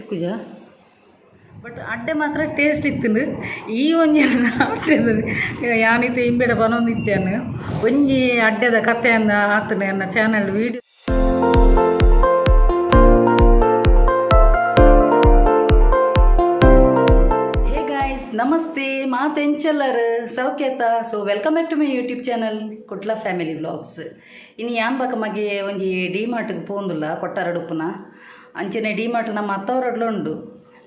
ఎక్కుజ but ಅಡ್ಡೆ ಮಾತ್ರ taste ಇತ್ತು ಈ ಒಂಜಿ ಅಡ್ಡೆದ ಯಾನಿತ್ತು ಇಂಬೆಡ ಬನೊಂದಿತ್ತೇನು ಒಂಜಿ ಅಡ್ಡೆದ ಕಥೆಯಿಂದ ಆತನೆ ನನ್ನ ಚಾನಲ್ ವೀಡಿಯೋ. ಹೇ ಗಾಯ್ಸ್, ನಮಸ್ತೆ ಮಾತೆಂಚಲ್ಲರ್ ಸೌಖ್ಯತ. So welcome back to my YouTube channel Kudla family vlogs. ಇನ್ನು ಯಾನ್ ಬಕ ಮಗೆ ಒಂಜಿ ಡಿ-ಮಾರ್ಟ್ಗೆ ಪೋಂದುಲ್ಲ ಕೊಟ್ಟಾರಡುಪ್ಪುನ ಅಂಚನೆ ಡಿ-ಮಾರ್ಟ್ ನಮ್ಮ ಅತ್ತವರಡ್ಲ ಉಂಡು.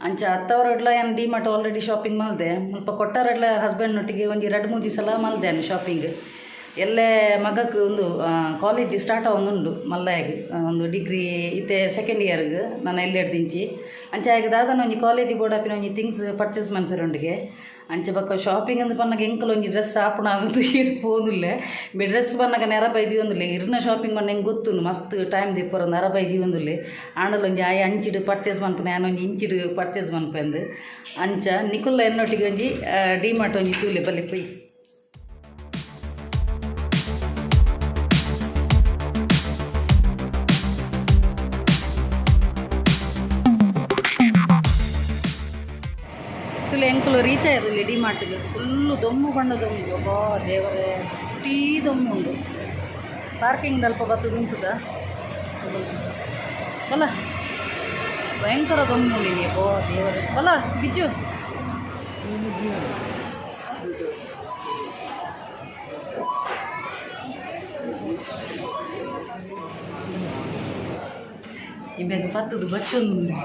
ಅಂಚ ಅತ್ತವರಡ್ಲ ಏನು ಡಿ-ಮಾರ್ಟ್ ಆಲ್ರೆಡಿ ಶಾಪಿಂಗ್ ಮಲ್ದೆ ಮುಲ್ಪ ಕೊಟ್ಟಾರಡ್ಲ ಹಸ್ಬೆಂಡ್ನೊಟ್ಟಿಗೆ ಒಂಜಿ 2-3 ಸಲ ಮಲ್ದೇನು ಶಾಪಿಂಗ್. ಎಲ್ಲೇ ಮಗಕ್ಕೆ ಒಂದು ಕಾಲೇಜ್ ಸ್ಟಾರ್ಟ್ ಆವೊಂದುಂಡು ಮಲ್ಲಾಯಿಗೆ ಒಂದು ಡಿಗ್ರಿ ಇತ್ತೆ ಸೆಕೆಂಡ್ ಇಯರ್ಗೆ ನಾನು ಎಲ್ಲಿ ಹಿಡ್ದಿಂಚಿ ಅಂಚ ಆಗಿ ದಾದನ ಒಂಜಿ ಕಾಲೇಜಿಗೆ ಬೋಡಾಪಿನ ಒಂಜಿ ಥಿಂಗ್ಸ್ ಪರ್ಚೇಸ್ ಮನ್ಪಿರೊಂಡಿಗೆ ಅಂಚೆ ಬಕ್ಕ ಶಾಪಿಂಗ್ ಅಂತ ಪನ್ನಾಗ ಎಂಕಲ್ ಒಂಜಿ ಡ್ರೆಸ್ ಆಪುಣ ಆಗೋದು ಇರ್ಬೋದಿಲ್ಲ ಬಿ ಡ್ರೆಸ್ ಬನ್ನಾಗ ನೆರ ಬೈದಿ ಒಂದಿಲ್ಲ ಇರ್ನ ಶಾಪಿಂಗ್ ಬಣ್ಣ ಹೆಂಗೆ ಗೊತ್ತು ಮಸ್ತ್ ಟೈಮ್ ದಿಪ್ಪರ ನೆರ ಬೈದಿ ಒಂದಿಲ್ಲ ಆಂಡಲ್ ಒಂಜಿ ಆಯ್ ಅಂಚಿಡು ಪರ್ಚೇಸ್ ಮನ್ಪನೆ ನಾನು ಒಂಜಿ ಇಂಚಿಡು ಪರ್ಚೇಸ್ ಮನ್ಪಂದು ಅಂಚ ನಿಕುಲ್ಲ ಎನ್ನೊಟ್ಟಿಗೆ ಒಂಜಿ ಡಿ-ಮಾರ್ಟ್ ಒಂಜಿ ತೂಲೆ ಬಲ್ಲಿ ಪೈ ಎಂಕಲು ರೀಚ್ ಆಯ್ತಲ್ಲಿ ಡಿ-ಮಾರ್ಟ್ಗೆ ಫುಲ್ಲು ದೊಮ್ಮು ಬಣ್ಣ ದೊಮ್ಮು ಬಾ ದೇವರೇ ಚುಟೀ ದೊಮ್ಮು ಉಂಡು. ಪಾರ್ಕಿಂಗ್ ಅಲ್ಪ ಬತ್ತದು ಉಂಟುದ ಬಲ ಭಯಂಕರ ದೊಮ್ಮು ಉಂಡಿನಿ ಬಾ ದೇವರೇ ಬಲ ಬಿಜ್ಜು ಇವಾಗ ಪತ್ತದು ಬಚ್ಚೊಂದು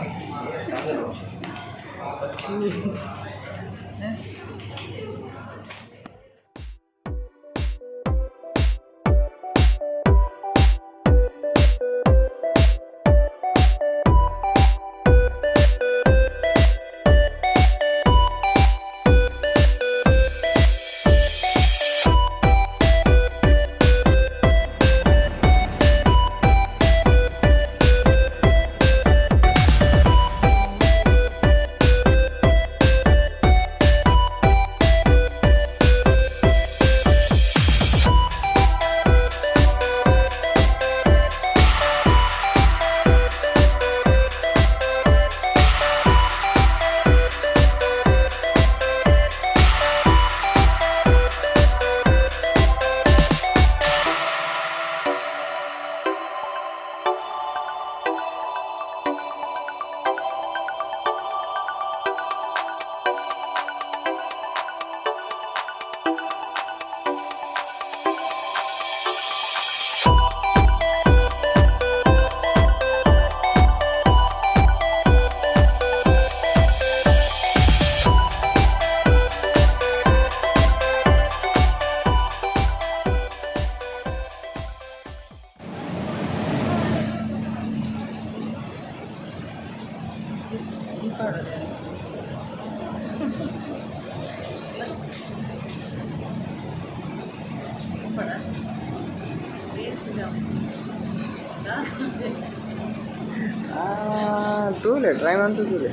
ತೂಲೆ ಟ್ರೈ ಮಂತು ತೂಲೆ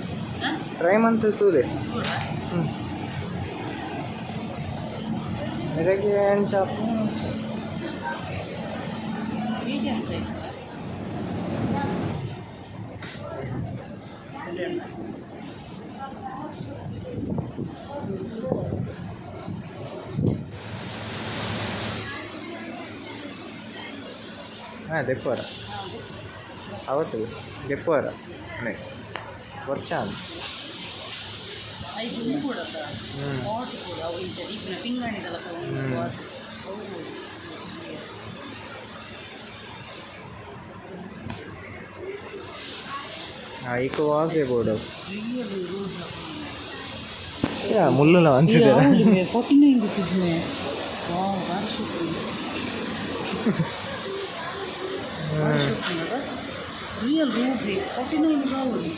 ಟ್ರೈ ಮಂತು ತೂಲೆ मेरे ಏನು ಚಾಪ್ ಮೀಡಿಯಂ ಸೈಜ್ ಹಾಂ ದೆಪ್ಪರ ಅವತ್ತು ದೆಪ್ಪರ ವರ್ಷಾನ್ ಐದು ಕೂಡ ಮಾಟ್ ಕೂಡ ಅವು ಇಂಚ ದೀಪಿನ ಪಿಂಗಾಣಿದಲ್ಲ ಈಗ ವಾಸೆ ಬೋರ್ಡು ಯಾ ಮುಳ್ಳುಲ ಅಂತಿದೆ 49 rupees में वाह ರಿಯಲ್ ರೋಸ್ 49 ಕಾವಲಿ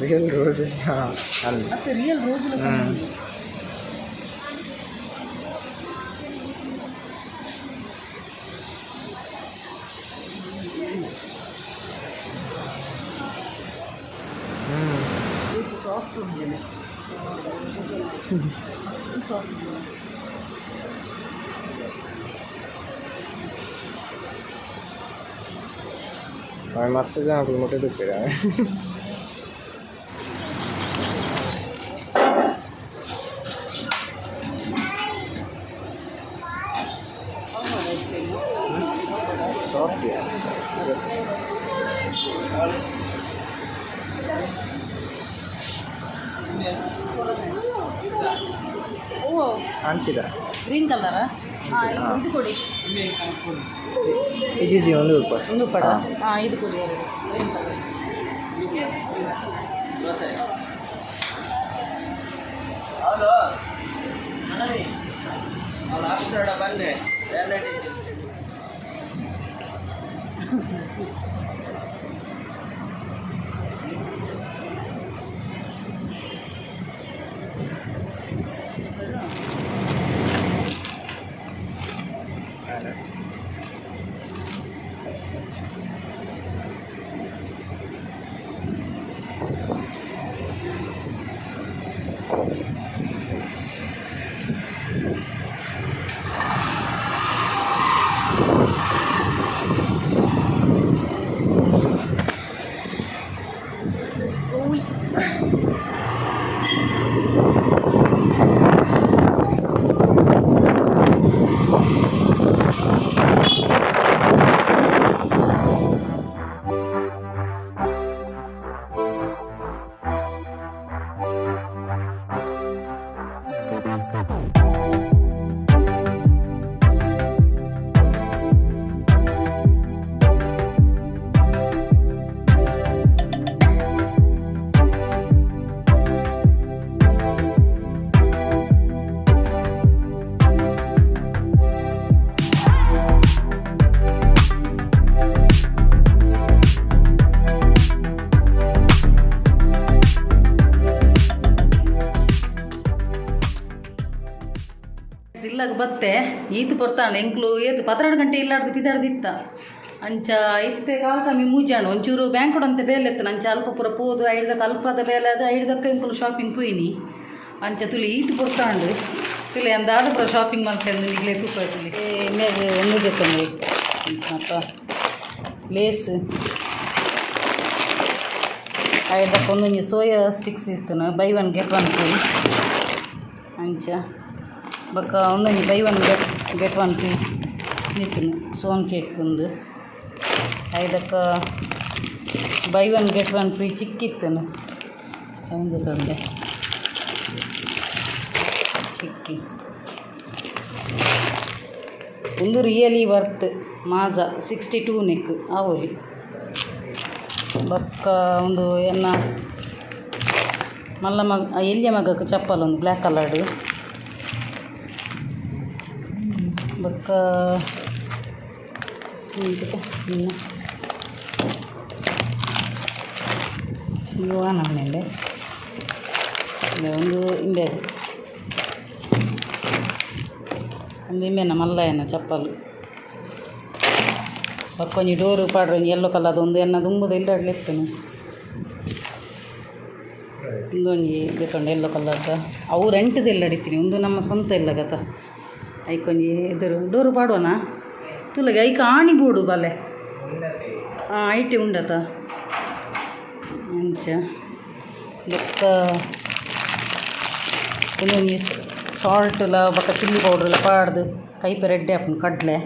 ರಿಯಲ್ ರೋಸ್ ಅಲ್ಲ ಮತ್ತೆ ರಿಯಲ್ ರೋಸ್ ಸಾಫ್ಟ್ ಉಂಟು ಸಾಫ್ಟ್ আমি মাছটা জামা করে মোটে ঢুকে যাবে ಓಕೆ ಓ ಹಂಚಿದ ಗ್ರೀನ್ ಕಲರಾ ಹಾಂ ಇದು ಕೊಡಿ ಇಜ್ಜಿ ಒಂದು ರೂಪಾಯಿ ಒಂದು ಪಡ ಹಾಂ ಇದು ಕೊಡಿ ಎರಡು ಗ್ರೀನ್ ಕಲರ್ ಇಲ್ಲಾಗ ಬತ್ತೆ ಈತು ಬರ್ತಾನೆ ಎಂಕ್ಲು ಏತು 12 ಗಂಟೆ ಇಲ್ಲಾಡ್ದು ಪಿದಾಡ್ದಿತ್ತ ಅಂಚ ಇತ್ತೆ ಕಾಲ್ ಕಮ್ಮಿ ಮೂಜಾಣ ಒಂಚೂರು ಬ್ಯಾಂಕ್ ಕೊಡಂತೆ ಬೇಲೆ ಎತ್ತು ನಂಚ ಅಲ್ಪ ಪೂರ ಪೋದು ಐಡ್ದಕ್ಕೆ ಅಲ್ಪದ ಬೇಲೆ ಅದು ಐಡ್ದಕ್ಕೆ ಎಂಕ್ಲು ಶಾಪಿಂಗ್ ಪೋಯಿನಿ ಅಂಚ ತುಲಿ ಈತು ಬರ್ತಾಂಡು ತುಲಿ ಅಂದಾದ ಪೂರ ಶಾಪಿಂಗ್ ಮಾಡ್ಕೊಂಡು ನಿಗ್ಲೇ ತೂಪ ತುಲಿ ಮೇಲೆ ಒಂದು ಜೊತೆ ಅಪ್ಪ ಲೇಸ್ ಐಡ್ದಕ್ಕೆ ಒಂದೊಂದು ಸೋಯಾ ಸ್ಟಿಕ್ಸ್ ಇತ್ತು ಬೈ 1 get 1 ಫ್ರೀ ಅಂಚ ಬಕ್ಕ ಒಂದೊಂದು ಬೈ 1 get 1 ಫ್ರೀ ನಿಂತು ಸೋನ್ ಕೇಕ್ ಒಂದು ಐದಕ್ಕೆ ಬೈ 1 get 1 ಫ್ರೀ ಚಿಕ್ಕಿತ್ತನು ಒಂದು ತಂದೆ ಚಿಕ್ಕಿ ಒಂದು ರಿಯಲಿ ವರ್ತ್ ಮಾಜಾ 62 ನೆಕ್ ಆವೋಲಿ ಬಕ್ಕ ಒಂದು ಎನ್ನ ಮಲ್ಲ ಮಗ ಎಲ್ಲಿಯ ಮಗಕ್ಕೆ ಚಪ್ಪಲ್ ಒಂದು ಬ್ಲ್ಯಾಕ್ ಕಲರ್ಡು ಬಕ್ಕ ಇನ್ನು ಶಿವ ನಮ್ಮನೇಲೆ ಒಂದು ಇಂಬೆ ಒಂದು ಇಂಬೆನ ಮಲ್ಲಯ್ಯನ ಚಪ್ಪಲು ಬಕ್ಕೊಂಜಿ ಡೋರು ಪಾಡ್ರೆ ಎಲ್ಲೋ ಕಲ್ಲದು ಒಂದು ಎನ್ನ ತುಂಬುದು ಇಲ್ಲಾಡ್ಲಿತ್ತನು ಒಂದೊಂಜಿ ಬೇಕಂಡು ಎಲ್ಲೋ ಕಲ್ಲದ ಅವು ರೆಂಟ್ದು ಎಲ್ಲ ಅಡಿತೀನಿ ಒಂದು ನಮ್ಮ ಸ್ವಂತ ಇಲ್ಲ ಗತ ಐಕೊಂಜಿ ಎದುರು ಡೋರು ಪಾಡುವನ ತುಲಗೆ ಐಕ ಆಣಿ ಬೋಡು ಬಲೆ ಹಾಂ ಐಟಿ ಉಂಡತ ಅಂಚ ಬೊಕ್ಕ ಒಂದೊಂಜಿ ಸಾಲ್ಟ್ಲ ಬೊಕ್ಕ ಚಿಲ್ಲಿ ಪೌಡ್ರೆಲ್ಲ ಪಾಡ್ದು ಕೈಪೆ ರೆಡ್ಡೆ ಹಾಪುಂಡು ಕಡಲೆ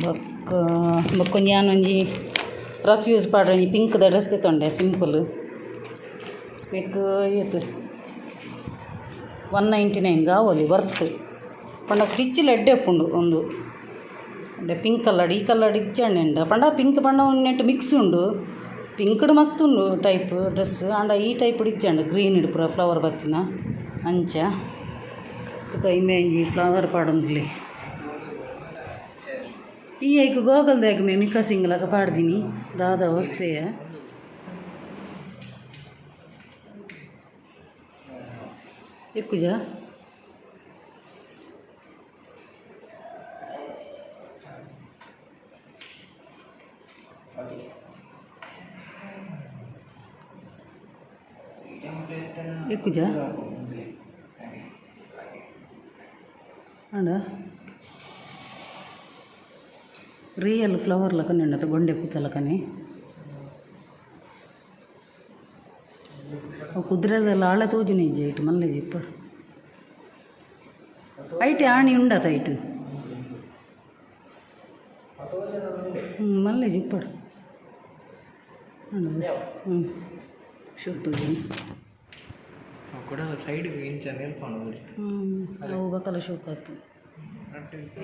ಬೊಕ್ಕ ಬೊಕ್ಕೊಂಜಿ ಯಾನೊಂಜಿ ರಫ್ ಯೂಸ್ ಪಾಡ್ರೆ ಪಿಂಕ್ ಡ್ರೆಸ್ ತೆತ್ತೊಂಡೆ ಸಿಂಪಲ್ ಬೇಕು ಏತು 199 ಗಾವಲಿ ವರ್ತ್ ಪಂಡ ಸ್ಟಿಚ್ಚಿಲ್ ಎಡ್ಡೆ ಉಪ್ಪುಂಡು ಒಂದು ಅಡ್ಡೆ ಪಿಂಕ್ ಕಲರ್ ಈ ಕಲರ್ ಇಜ್ಜಂಡ ಪಂಡ ಪಿಂಕ್ ಪಂಡ ನೆಟ್ ಮಿಕ್ಸ್ ಉಂಡು ಪಿಂಕ್ಡ್ ಮಸ್ತ್ ಉಂಡು ಟೈಪ್ ಡ್ರೆಸ್ ಅಂಡ ಈ ಟೈಪ್ ಇಜ್ಜಂಡು ಗ್ರೀನ್ ಇಡು ಪೂರ ಫ್ಲವರ್ ಬತ್ತಿನ ಅಂಚ ತುಕ ಇಮೇಜಿ ಫ್ಲವರ್ ಪಾಡೊಂದುಲಿ ಈ ಐಕು ಗೋಗಲ್ದಾಗ ಮೇ ಮಿಕ್ಕ ಸಿಂಗ್ಲಾಗ ಪಾಡ್ದೀನಿ ದಾದ ವಸ್ತೆಯ ఎక్కుజా ఎక్కుజా అండ రియల్ ఫ్లవర్ లకనే ఉండదు గొండె పూతలకని ಕುದ್ರೆದೆಲ್ಲ ಆಳೆ ತೋಜುನಿ ಇಜ್ಜೆ ಇಟ್ಟು ಮಲ್ಲೆ ಜಿಪ್ಪ ಐಟೆ ಆಣಿ ಉಂಡತ ಐಟು ಮಲ್ಲೆ ಜಿಪ್ಪಡು ಶೂಟ್ ಸೈಡ್ ಅವು ಬಕಲ ಶೋಕ್ ಆಯ್ತು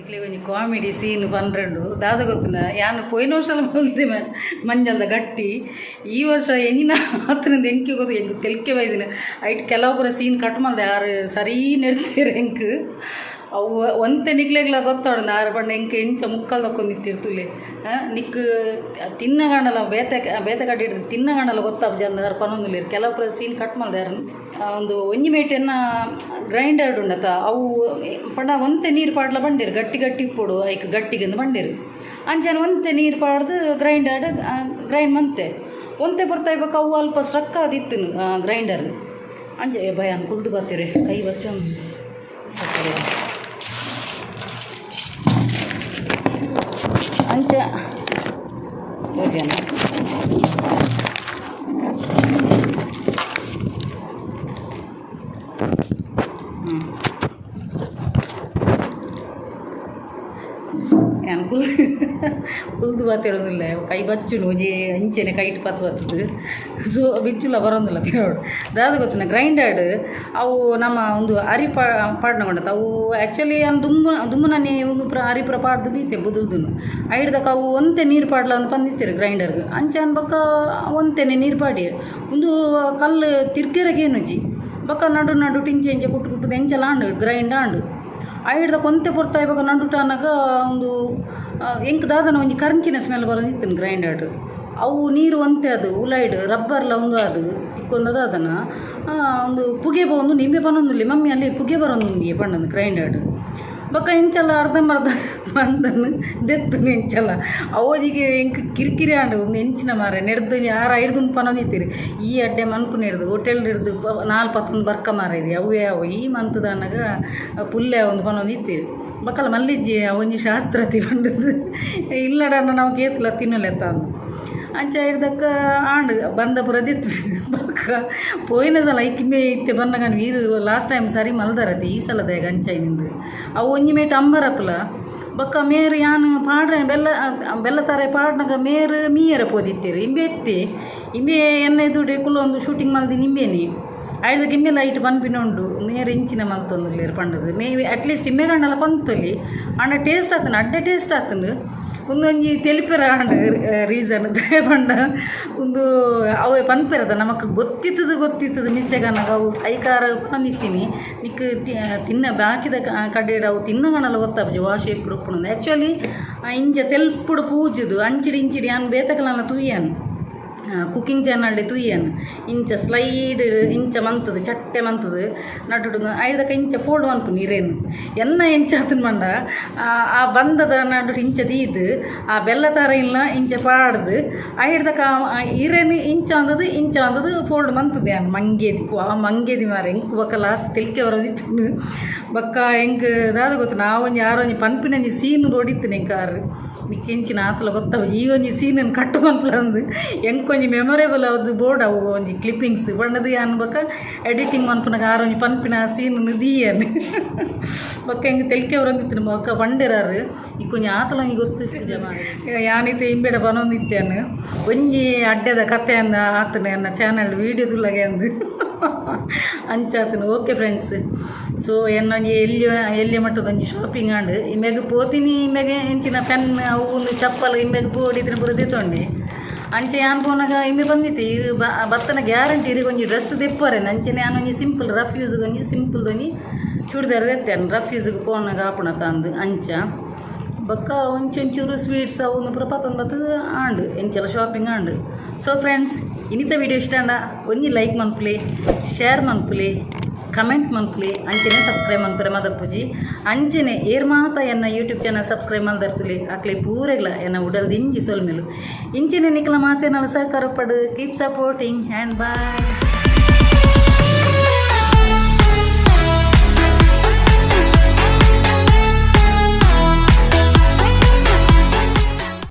ಇಕ್ಲೆ ಒಂಜಿ ಕಾಮಿಡಿ ಸೀನ್ ಪನ್ರೆಂಡು ದಾದಗೊಕ್ಕುನ ಯಾನು ಪೋಯಿನ ವರ್ಷ ಬಂದೆ ಮಂಜಲ್ದ ಗಟ್ಟಿ ಈ ವರ್ಷ ಎಂಜಿನ ಹತ್ತಿರದ ಎಂಕಿ ಗೊತ್ತು ಎಂಕ್ ತೆಲ್ಕೆ ಬೈದಿನ ಐಟ್ ಕೆಲವು ಪೂರ ಸೀನ್ ಕಟ್ ಮಾಡಿದೆ ಯಾರು ಸರಿ ನೆಡ್ತೀರಿ ಎಂಕ್ ಅವು ಒಂತೆ ನಿಕ್ಲೆಗ್ಲ ಗೊತ್ತಾಡು ಆರು ಬಣ್ಣ ಎಂಕೆ ಎಂಚ ಮುಕ್ಕಲ್ ತಕ್ಕೊಂಡು ನಿಂತಿರ್ತುಲೆ ನಿಕ್ ತಿನ್ನಗಂಡಲ ಬೇತೆ ಕಟ್ಟಿ ಹಿಡಿದು ತಿನ್ನಗಂಡಲ ಗೊತ್ತಾಗ ಜನ ಯಾರು ಪನ್ನೊಂದುಲೇರು ಕೆಲವು ಪೂರ ಸೀನ್ ಕಟ್ ಮಾಡಿದೆ ಯಾರು ಒಂದು ಒಂಜಿ ಮೇಟೆನ್ನ ಗ್ರೈಂಡರ್ ಉಂಡತ ಅವು ಪಂಡ ಒಂತೆ ನೀರು ಪಾಡ್ಲ ಬಂಡಿರು ಗಟ್ಟಿ ಇಪ್ಪೊಡು ಐಕ್ ಗಟ್ಟಿಗೆಂದು ಬಂಡಿರು ಅಂಚನ ಒಂತೆ ನೀರು ಪಾಡ್ದು ಗ್ರೈಂಡ್ ಮಂತೆ ಒಂತೆ ಬರ್ತಾ ಇರ್ಬೇಕು ಅವು ಅಲ್ಪ ಸ್ಟ್ರಕ್ ಆದಿತ್ತು ಗ್ರೈಂಡರ್ ಅಂಜೆ ಭಯ ಕುಲ್ದು ಬರ್ತೀರಿ ಕೈ ಬಚ್ಚ ಸಕ್ಕರೆ ಅಂಚ ಓಕೆನಾ ഞാൻ ಕುಲ್ದು ಬಾತಿರೋದಿಲ್ಲ ಕೈ ಬಚ್ಚುನು ಒಂಜಿ ಅಂಚೆನೆ ಕೈಟ್ ಪತ್ತು ಬರ್ತದೆ ಸೊ ಬಿಚ್ಚುಲ ಬರೋದಿಲ್ಲ ಬೇಡ ದಾದ ಗೊತ್ತಿನ ಗ್ರೈಂಡರ್ಡ್ ಅವು ನಮ್ಮ ಒಂದು ಅರಿ ಪಾಡ್ನಗೊಂಡತ ಅವು ಆ್ಯಕ್ಚುಲಿ ಅವ್ನು ದುಮ್ಮನೇ ಒಂದು ಅರಿಪುರ ಪಾಡ್ದು ದೀತೆ ಬುದುಲ್ದುನು ಐಡ್ದಕ್ಕ ಅವು ಒಂತೆ ನೀರು ಪಾಡ್ಲ ಅಂತ ಬಂದಿತ್ತೀರಿ ಗ್ರೈಂಡರ್ಗೆ ಅಂಚೆ ಅನ್ಬಕ್ಕ ಒಂತೆನೆ ನೀರು ಪಾಡಿ ಒಂದು ಕಲ್ಲು ತಿರ್ಗಿರಗೆ ಏನಜ್ಜಿ ಬಕ್ಕ ನಡು ಟಿಂಚೆ ಕುಟ್ಟು ಎಂಚಲ ಆಂಡು ಗ್ರೈಂಡ್ ಆಂಡು ಐಡ್ದ ಕೊಂತೆ ಬರ್ತಾ ಇವಾಗ ನಡುಟ ಅನ್ನಗ ಒಂದು ಎಂಕ್ ದಾದನ ಒಂಜಿ ಕರಂಚಿನ ಸ್ಮೆಲ್ ಬರೋದಿತ್ತು ಗ್ರೈಂಡರ್ ಅವು ನೀರು ಒಂತೆ ಅದು ಉಲೈಡ್ ರಬ್ಬರ್ಲ ಒಂದು ಅದು ತಿಕ್ಕೊಂದದ ಅದನ್ನು ಒಂದು ಪುಗೆ ಒಂದು ನಿಂಬೆ ಬನ್ನೊಂದಿಲ್ಲ ಮಮ್ಮಿ ಅಲ್ಲಿ ಪುಗೆ ಬರೋದು ಪಣ್ಣದು ಗ್ರೈಂಡರ್ ಬಕ್ಕ ಇಂಚಲ್ಲ ಅರ್ಧಂಬರ್ಧ ಬಂದನು ದೆತ್ತನು ಇಂಚಲ್ಲ ಅವಧಿಗೆ ಎಂಕ್ ಕಿರಿಕಿರಿ ಆಂಡು ಒಂದು ಎಂಚಿನ ಮಾರೆ ನೆಡ್ದು ಯಾರು ಐಡ್ದು ಪನೋದಿತ್ತೀರಿ ಈ ಅಡ್ಡೆ ಮನ್ಪು ನೆಡ್ದು ಹೋಟೆಲ್ ಹಿಡ್ದು 4-10 ಬರ್ಕ ಮಾರ ಇದೆ ಅವೇ ಅವು ಈ ಮಂತದ ಅನ್ನಗ ಪುಲ್ಲೆ ಒಂದು ಪನೋದಿತ್ತೀರಿ ಬಕ್ಕಲ ಮಲ್ಲಿಜ್ಜಿ ಒಂಜಿ ಶಾಸ್ತ್ರತಿ ಬಂಡದು ಇಲ್ಲಡನ್ನ ನಾವು ಕೇತಲ ತಿನ್ನಲೆತ್ತ ಅಂದು ಅಂಚ ಹಿಡ್ದಕ್ಕ ಆಂಡು ಬಂದ ಪುರದಿತ್ತು ಬಕ್ಕ ಪೋಯಿನ ಸಲ ಐಕಿಮ್ಮೆ ಇತ್ತೆ ಬನ್ನಗ ವೀರು ಲಾಸ್ಟ್ ಟೈಮ್ ಸರಿ ಮಲ್ದರತಿ ಈ ಸಲದಾಗ ಅಂಚೈನಿಂದು ಅವು ಒಂಜಿ ಮೇಟ್ ಅಂಬರಪ್ಪಲ ಬಕ್ಕ ಮೇರು ಯಾನು ಪಾಡ್ರೆ ಬೆಲ್ಲ ತಾರೆ ಪಾಡ್ನಾಗ ಮೇರು ಮೀಯರ ಪೋದಿತ್ತೀರಿ ಇಂಬೆ ಎತ್ತಿ ಇಂಬೆ ಎಣ್ಣೆ ದುಡ್ಡು ಕುಲ್ಲ ಒಂದು ಶೂಟಿಂಗ್ ಮಲ್ದಿ ನಿಂಬೇನಿ ಐದಕ್ಕೆ ಇನ್ನೆ ಲೈಟ್ ಬಂದ್ಬಿನೊಂಡು ಮೇರು ಇಂಚಿನ ಮಲ್ತೊಂದುಲ್ಲೇರು ಪಂಡದು ಮೇ ಅಟ್ಲೀಸ್ಟ್ ಇಮ್ಮೆಗಣ್ಣೆಲ್ಲ ಪಂತೊಲಿ ಆಂಡ ಟೇಸ್ಟ್ ಆತನ ಅಡ್ಡೆ ಟೇಸ್ಟ್ ಆತನು ಒಂದೊಂಜಿ ತೆಲಿಪೆರ ಆಂಡ್ ರೀಸನ್ ಪಂಡ ಒಂದು ಅವೇ ಪನ್ಪೆರದ ನಮಕ್ ಗೊತ್ತಿತ್ತದು ಮಿಸ್ಟೇಕ್ ಅನ್ನಗ ಅವು ಐಕಾರ ಪಂದಿತ್ತೀನಿ ನಿಕ್ ತಿನ್ನ ಬಾಕಿದ ಕಡ್ಡೆಡ ಅವು ತಿನ್ನಗಣಲ್ಲ ಗೊತ್ತಾಪಜಿ ವಾಶ್ ಎప్పుడు ಉಪ್ಪುಣದು ಆ್ಯಕ್ಚುಲಿ ಇಂಚ ತೆಲ್ಪುಡು ಪೂಜುದು ಅಂಚಿಡಿ ಅನ್ ಬೇತಕಲನ್ನ ತುಯ್ಯನು ಕುಕಿಂಗ್ ಚಾನಲ್ ತುಯ್ಯನ್ ಇಂಚ ಸ್ಲೈಡ್ ಇಂಚ ಮಂತದು ಚಟ್ಟೆ ಮಂತದು ನಡುಡು ಐದಕ್ಕೆ ಇಂಚ ಫೋಲ್ಡ್ ಮನ್ಪು ನೀರೇನು ಎನ್ನ ಎಂಚಾತನ್ ಮಂಡ ಆ ಬಂದದ ನಡು ಇಂಚ ದೀದು ಆ ಬೆಲ್ಲ ತರ ಇಲ್ಲ ಇಂಚ ಪಾಡ್ದು ಐದಕ್ಕ ಇರೇನು ಇಂಚ ಅಂದದು ಫೋಲ್ಡ್ ಮಂತದೆ ಅನ್ ಮಂಗೇದಿ ಮಂಗೇದಿ ಮಾರ ಎಂಕ್ ಬಕ್ಕ ಲಾಸ್ಟ್ ತೆಲ್ಕೆ ಬರೋದಿತ್ತು ಬಕ್ಕ ಹೆಂಗ್ ದಾದ ಗೊತ್ತು ನಾವೊಂದು ಯಾರೊಂದು ಪನ್ಪಿನಂಜಿ ಸೀನು ನೋಡಿತ್ತು ಎಂಕಾರು ನಿಕ್ಕೆಂಚಿನ ಆತಲ ಗೊತ್ತವ ಈ ಒಂಜಿ ಸೀನನ್ನು ಕಟ್ಟು ಮನ್ಪಲ ಅಂದು ಎಂಕೊಂಜಿ ಮೆಮೊರೇಬಲ್ ಅವ್ರದ್ದು ಬೋರ್ಡ್ ಅವು ಒಂಜಿ ಕ್ಲಿಪ್ಪಿಂಗ್ಸ್ ಬಣ್ಣದು ಅನ್ಬೇಕ ಎಡಿಟಿಂಗ್ ಮನ್ಪನಾಗ ಆರೊಂಜಿ ಪನ್ಪಿನ ಸೀನ್ ದೀಯನ್ ಬಕ್ಕ ಹೆಂಗೆ ತೆಲ್ಕೆ ಬರೋದಿತ್ತು ಬಕ್ಕ ಬಂಡಿರಾರು ಈ ಕೊಂಚ ಆತಲೊಂಜಿ ಗೊತ್ತಿತ್ತು ಜಮ ಯಾನಿತ್ತೆ ಇಂಬೇಡ ಬನೊಂದಿತ್ತೇನು ಒಂಜಿ ಅಡ್ಡೆದ ಕತೆ ಅಂದ ಆತನೆ ಅನ್ನ ಚಾನಲ್ ವೀಡಿಯೋದುಲ್ಲಗೆ ಅಂದು ಅಂಚಾತನು ಓಕೆ ಫ್ರೆಂಡ್ಸ್ ಸೊ ಎನ್ನೊಂಜಿ ಎಲ್ಲಿ ಮಟ್ಟದೊಂಜಿ ಶಾಪಿಂಗ್ ಆಂಡ್ ಇಮ್ಮೆಗೆ ಪೋತೀನಿ ಇಮ್ಮೆಗೆ ಎಂಚಿನ ಪೆನ್ ಅವು ಒಂದು ಚಪ್ಪಲ್ ಇಮ್ಮೆಗೆ ಪೋಡಿದ್ರೆ ಬರೋದೇ ತೊಂಡೆ ಅಂಚೆ ಯಾನ್ ಪೋನಾಗ ಇಮ್ಮೆ ಬಂದಿತ್ತು ಇದು ಬತ್ತನ ಗ್ಯಾರಂಟಿ ಇರಿಗೆ ಒಂಜಿ ಡ್ರೆಸ್ ತೆಪ್ಪರೆ ಅಂಚೆನೆ ನಾನೊಂಜಿ ಸಿಂಪಲ್ ರಫ್ ಯೂಸ್ಗೆ ಒಂಜಿ ಸಿಂಪಲ್ದೊಂಜಿ ಚೂಡಿದಾರ ತೆತ್ತೇನು ರಫ್ ಯೂಸ್ಗೆ ಪೋನಾಗ ಆಪುಣ ತಂದು ಅಂಚ ಬಕ್ಕ ಒಂಚೂರು ಸ್ವೀಟ್ಸ್ ಅವು ಪ್ರಪತ್ತೊಂದು ಆಂಡು ಎಂಚೆಲ್ಲ ಶಾಪಿಂಗ್ ಆಂಡು ಸೊ ಫ್ರೆಂಡ್ಸ್ ಇನ್ನಿತ ವೀಡಿಯೋ ಇಷ್ಟ ಅಂಡ ಒಂಜಿ ಲೈಕ್ ಮನ್ಪುಲೆ ಶೇರ್ ಮನ್ಪುಲೆ ಕಮೆಂಟ್ ಮನ್ಪುಲೆ ಅಂಚೆನೆ ಸಬ್ಸ್ಕ್ರೈಬ್ ಮನ್ಪರೆ ಮದಪ್ಪುಜಿ ಅಂಚೆನೆ ಏರ್ ಮಾತ ಎನ್ನ ಯೂಟ್ಯೂಬ್ ಚಾನಲ್ ಸಬ್ಸ್ಕ್ರೈಬ್ ಮಲ್ದರ್ತುಲೆ ಅಕ್ಲೆ ಪೂರೆಗ್ಲ ಎನ್ನ ಉಡಲ್ದು ಇಂಚಿ ಸೊಲ್ಮೆಲು ಇಂಚಿನ ನಿಕ್ಲ ಮಾತೇನಲ್ಲ ಸಹಕಾರ ಪಡು ಕೀಪ್ ಸಪೋರ್ಟಿಂಗ್ ಆ್ಯಂಡ್ ಬಾಯ್.